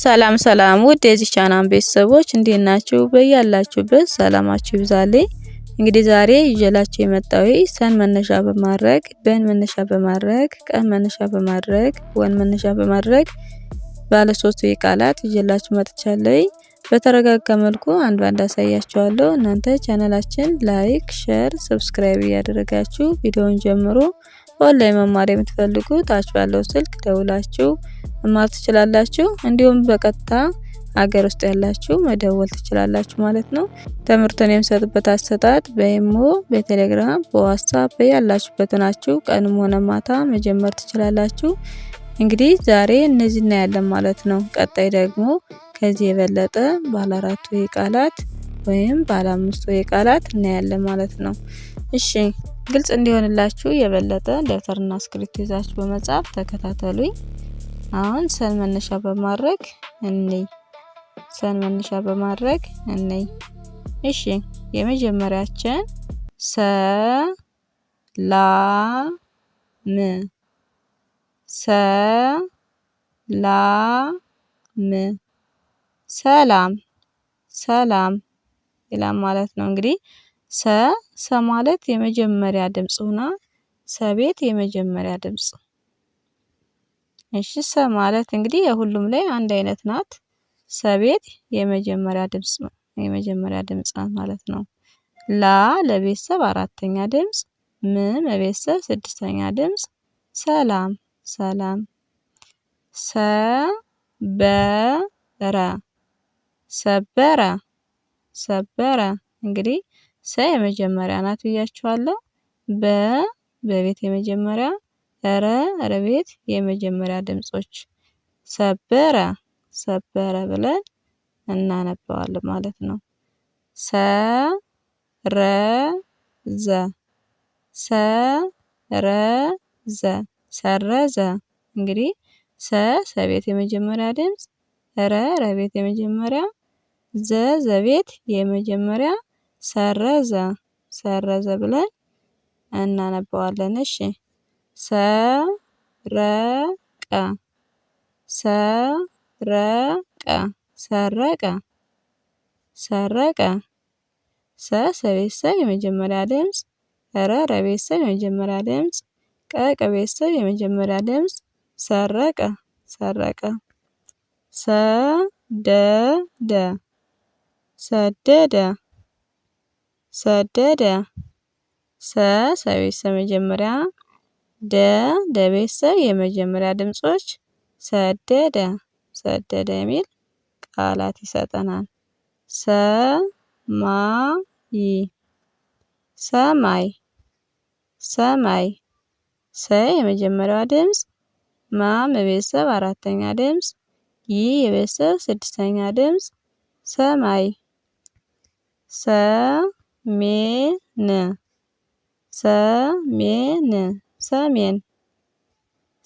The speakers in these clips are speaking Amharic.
ሰላም ሰላም ውድ የዚህ ቻናል ቤተሰቦች እንዴት ናችሁ? በያላችሁበት ሰላማችሁ ይብዛልኝ። እንግዲህ ዛሬ ይዤላችሁ የመጣው ሰን መነሻ በማድረግ በን መነሻ በማድረግ ቀን መነሻ በማድረግ ወን መነሻ በማድረግ ባለ ሶስት ቃላት ይዤላችሁ መጥቻለሁ። በተረጋጋ መልኩ አንድ ባንድ አሳያችኋለሁ። እናንተ ቻናላችን ላይክ፣ ሼር፣ ሰብስክራይብ እያደረጋችሁ ቪዲዮውን ጀምሮ ኦንላይን መማር የምትፈልጉ ታች ባለው ስልክ ደውላችሁ መማር ትችላላችሁ። እንዲሁም በቀጥታ ሀገር ውስጥ ያላችሁ መደወል ትችላላችሁ ማለት ነው። ትምህርቱን የምሰጥበት አሰጣጥ በኢሞ፣ በቴሌግራም፣ በዋትስአፕ ያላችሁበት ናችሁ ቀንም ሆነ ማታ መጀመር ትችላላችሁ። እንግዲህ ዛሬ እነዚህ እናያለን ማለት ነው። ቀጣይ ደግሞ ከዚህ የበለጠ ባለ አራት ቃላት ወይም ባለ አምስት ቃላት እናያለን ማለት ነው። እሺ ግልጽ እንዲሆንላችሁ የበለጠ ደብተርና እስክሪብቶ ይዛችሁ በመጻፍ ተከታተሉኝ። አሁን ሰን መነሻ በማድረግ ሰን መነሻ በማድረግ እሺ የመጀመሪያችን ሰላም ሰላም ይላል ማለት ነው። እንግዲህ ሰ ማለት የመጀመሪያ ድምጽ ሆና ሰቤት የመጀመሪያ ድምጽ። እሺ ሰ ማለት እንግዲህ የሁሉም ላይ አንድ አይነት ናት። ሰቤት የመጀመሪያ ድምጽ ማለት ነው። ላ ለቤተሰብ አራተኛ ድምጽ፣ ም ለቤተሰብ ስድስተኛ ድምጽ። ሰላም ሰላም። ሰበረ ሰበረ እንግዲህ ሰ የመጀመሪያ ናት ብያችኋለሁ። በቤት የመጀመሪያ፣ ረቤት የመጀመሪያ ድምጾች ሰበረ ሰበረ ብለን እናነባዋለን ማለት ነው። ሰረዘ እንግዲህ ሰቤት የመጀመሪያ ድምጽ፣ ረቤት የመጀመሪያ፣ ዘቤት የመጀመሪያ፣ ሰረዘ ብለን እናነባዋለን። እሺ ሰረቀ ሰቤተሰብ የመጀመሪያ ድምጽ፣ ረቤተሰብ የመጀመሪያ ድምጽ፣ ቀቤተሰብ የመጀመሪያ ድምጽ። ሰረቀ ሰደደ ሰቤተሰብ መጀመሪያ፣ ደቤተሰብ የመጀመሪያ ድምጾች ሰደደ የሚል ቃላት ይሰጠናል። ሰማይ ሰ የመጀመሪያዋ ድምጽ፣ ማ የቤተሰብ አራተኛ ድምጽ፣ ይ የቤተሰብ ስድስተኛ ድምጽ። ሰማይ። ሰሜን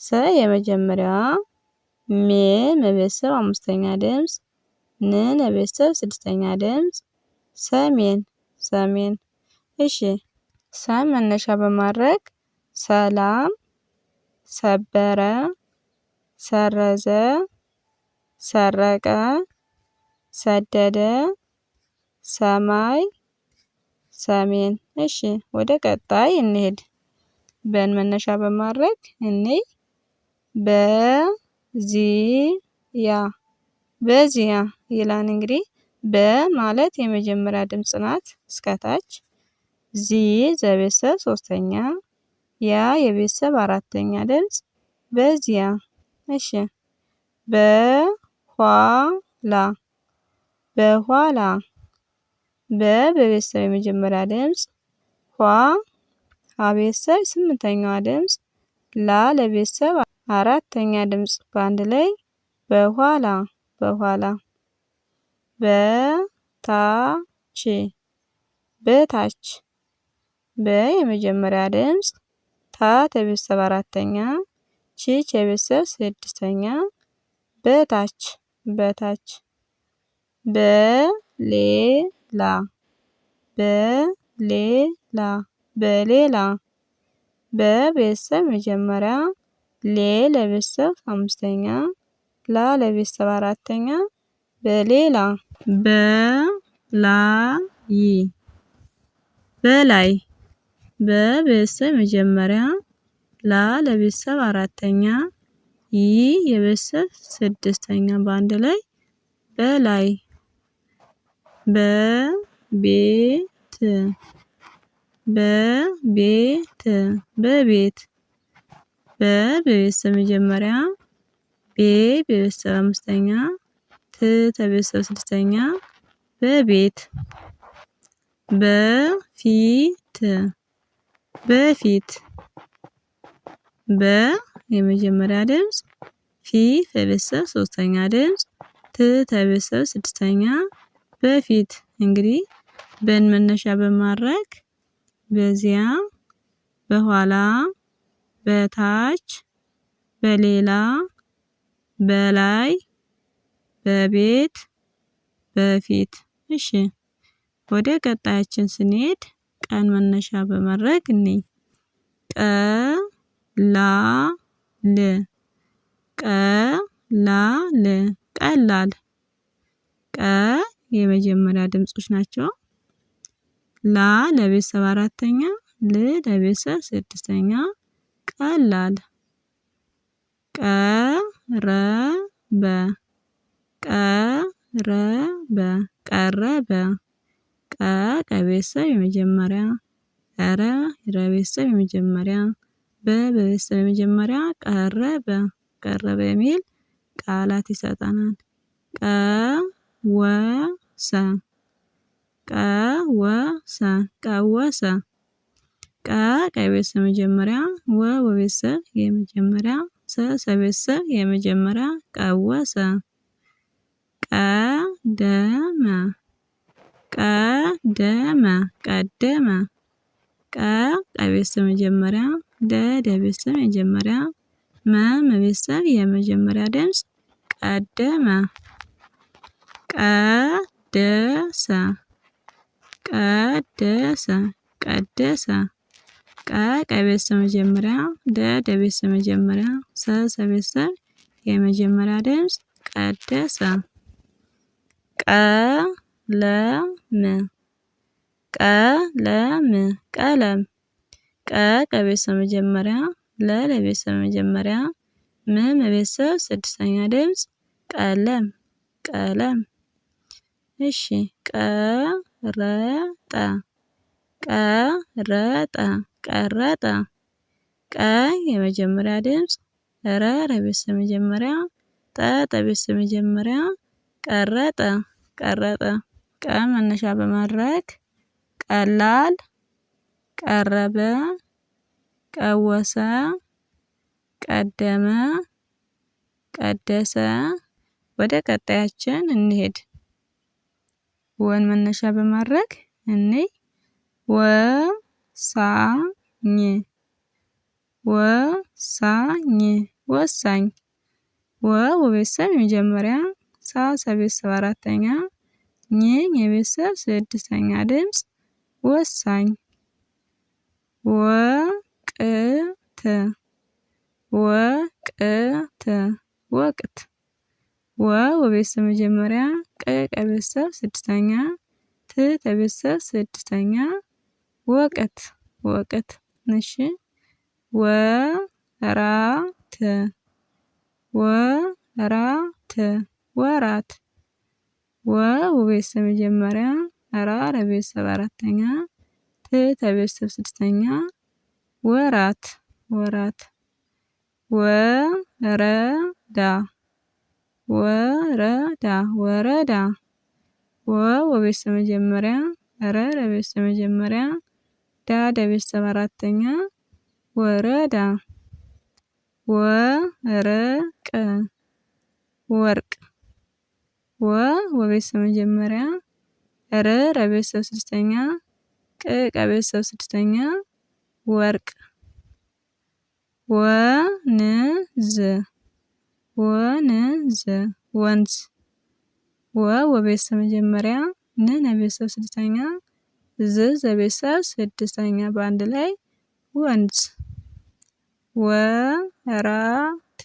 ሰ የመጀመሪያዋ፣ ሜ የቤተሰብ አምስተኛ ድምጽ፣ ን የቤተሰብ ስድስተኛ ድምጽ። ሰሜን። እሺ ሰን መነሻ በማድረግ ሰላም፣ ሰበረ፣ ሰረዘ፣ ሰረቀ፣ ሰደደ፣ ሰማይ፣ ሰሜን። እሺ ወደ ቀጣይ እንሄድ። በን መነሻ በማድረግ በዚያ ይላል። እንግዲህ በማለት የመጀመሪያ ድምጽ ናት እስከታች። ዘቤተሰብ ሶስተኛ፣ ያ የቤተሰብ አራተኛ ድምጽ። በዚያ። እሺ በኋላ በቤተሰብ የመጀመሪያ ድምጽ፣ ቤተሰብ ስምንተኛዋ ድምጽ፣ ላ ለቤተሰብ አራተኛ ድምጽ በአንድ ላይ በኋላ። በታች የመጀመሪያ ድምጽ፣ ታ የቤተሰብ አራተኛ፣ ች የቤተሰብ ስድስተኛ። በታች በሌላ በቤተሰብ መጀመሪያ፣ ለቤተሰብ አምስተኛ፣ ላ ለቤተሰብ አራተኛ በሌላ በላይ በላይ በቤተሰብ መጀመሪያ ላ ለቤተሰብ አራተኛ ይ የቤተሰብ ስድስተኛ በአንድ ላይ በላይ በቤት በቤት በቤት በቤተሰብ መጀመሪያ ቤ በቤተሰብ አምስተኛ ት በቤተሰብ ስድስተኛ በቤት በፊት በፊት በ የመጀመሪያ ድምጽ ፊ በቤተሰብ ሶስተኛ ድምጽ ት በቤተሰብ ስድስተኛ በፊት እንግዲህ በን መነሻ በማድረግ በዚያ በኋላ በታች በሌላ በላይ በቤት በፊት። እሺ ወደ ቀጣያችን ስንሄድ ቀን መነሻ በማድረግ ቀላል ቀላል ቀላል ቀ የመጀመሪያ ድምጾች ናቸው። ላ ለቤተሰብ አራተኛ ል ለቤተሰብ ስድስተኛ ቀላል ቀረበ ቀረበ ቀረበ ቀ ከቤተሰብ የመጀመሪያ ረ የቤተሰብ የመጀመሪያ በቤተሰብ የመጀመሪያ ቀረበ ቀረበ የሚል ቃላት ይሰጠናል። ቀወሰ ቀወሰ ቀወሰ ቀ ከቤተሰብ መጀመሪያ ወ በቤተሰብ የመጀመሪያ ሰ ሰቤተሰብ የመጀመሪያ ቀወሰ ቀደመ ቀደመ ቀደመ ቀ ከቤተሰብ መጀመሪያ ደ ለቤተሰብ መጀመሪያ መ ቤተሰብ የመጀመሪያ ድምጽ ቀደመ ቀደሰ ቀደሰ ቀደሰ ቀ ከቤተሰብ መጀመሪያ ደ ለቤተሰብ መጀመሪያ ሰ ሰቤተሰብ የመጀመሪያ ድምጽ ቀደሰ ቀለም ቀለም ቀለም ቀ ከቤተሰብ መጀመሪያ ለ ለቤተሰብ መጀመሪያ ም ቤተሰብ ስድስተኛ ድምጽ ቀለም ቀለም። እሺ ቀረጠ ቀረጠ ቀረጠ ቀ የመጀመሪያ ድምጽ ረ ለቤተሰብ መጀመሪያ ጠ ለቤተሰብ መጀመሪያ ቀረጠ ቀረጠ ቀ መነሻ በማድረግ ቀላል ቀረበ ቀወሰ ቀደመ ቀደሰ። ወደ ቀጣያችን እንሄድ። ወን መነሻ በማድረግ ወሳኝ ወሳኝ ወሳኝ ወ በቤተሰብ የመጀመሪያ ሳ ሰቤተሰብ አራተኛ ኝ የቤተሰብ ስድስተኛ ድምጽ ወሳኝ ወቅት ወቅት ወቅት ወ በቤተሰብ መጀመሪያ ቀ ከቤተሰብ ስድስተኛ ት ከቤተሰብ ስድስተኛ ወቅት ወቅት። እሺ ወራት ወራት ወራት ወ በቤተሰብ መጀመሪያ ራ ለቤተሰብ አራተኛ ት ለቤተሰብ ስድስተኛ ወራት ወራት ወረዳ ወረዳ ወረዳ ወ በቤተሰብ መጀመሪያ ረ ለቤተሰብ መጀመሪያ ዳ ለቤተሰብ አራተኛ ወረዳ ወርቅ ወርቅ ወ በቤተሰብ መጀመሪያ ር ለቤተሰብ ስድስተኛ ቅ ከቤተሰብ ስድስተኛ ወርቅ ወንዝ ወንዝ ወንዝ ወ በቤተሰብ መጀመሪያ ን ለቤተሰብ ስድስተኛ ዝ ለቤተሰብ ስድስተኛ በአንድ ላይ ወንዝ ወራት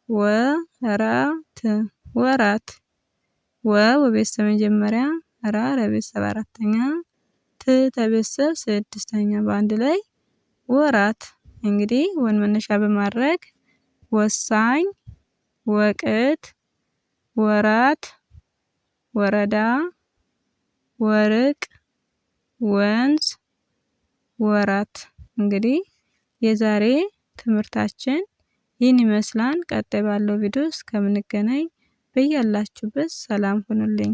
ወራት ወራት ወ በቤተሰብ መጀመሪያ ራ ለቤተሰብ አራተኛ ት ተቤተሰብ ስድስተኛ በአንድ ላይ ወራት። እንግዲህ ወን መነሻ በማድረግ ወሳኝ፣ ወቅት፣ ወራት፣ ወረዳ፣ ወርቅ፣ ወንዝ፣ ወራት። እንግዲህ የዛሬ ትምህርታችን ይህን ይመስላል። ቀጣይ ባለው ቪዲዮ እስከምንገናኝ በያላችሁበት ሰላም ሁኑልኝ።